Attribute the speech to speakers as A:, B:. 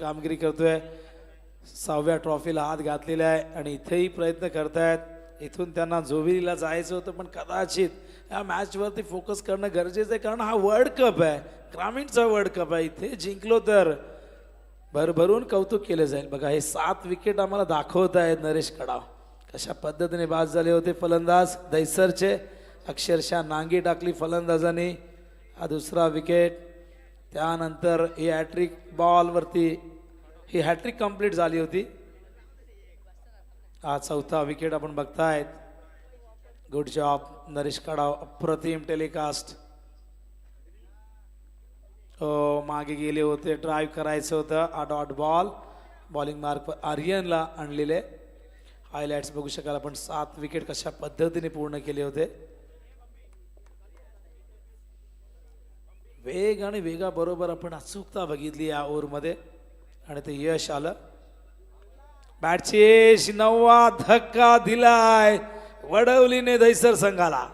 A: कामगिरी करतोय. 6व्या ट्रॉफीला हात घातलेला आहे आणि इथेही प्रयत्न करतायत. इथून त्यांना जोबिलीला जायचं होतं पण कदाचित या मॅचवरती फोकस करणं गरजेचं आहे कारण हा वर्ल्ड कप आहे, ग्रामीणचा वर्ल्ड कप आहे. इथे जिंकलो तर भरभरून कौतुक केलं जाईल. बघा हे 7 विकेट आम्हाला दाखवत आहेत नरेश कडाव कशा पद्धतीने बाद झाले होते फलंदाज दैसरचे. अक्षरशः नांगी टाकली फलंदाजांनी. हा दुसरा विकेट. त्यानंतर ही हॅट्रिक बॉलवरती ही हॅट्रिक कंप्लीट झाली होती. हा 4था विकेट आपण बघतायत. Good job Naresh Kadav. अप्रतिम टेलिकास्ट. मागे गेले होते, ड्राईव्ह करायचं होतं. हा डॉट बॉल बॉलिंग मार्क आर्यनला आणलेले. हायलाइट्स बघू शकाल आपण. 7 विकेट कशा पद्धतीने पूर्ण केले होते. वेग आणि वेगाबरोबर आपण अचूकता बघितली या ओव्हरमध्ये आणि ते यश आलं. बॅटची 9वा धक्का दिलाय वडवलीने दैसर संघाला.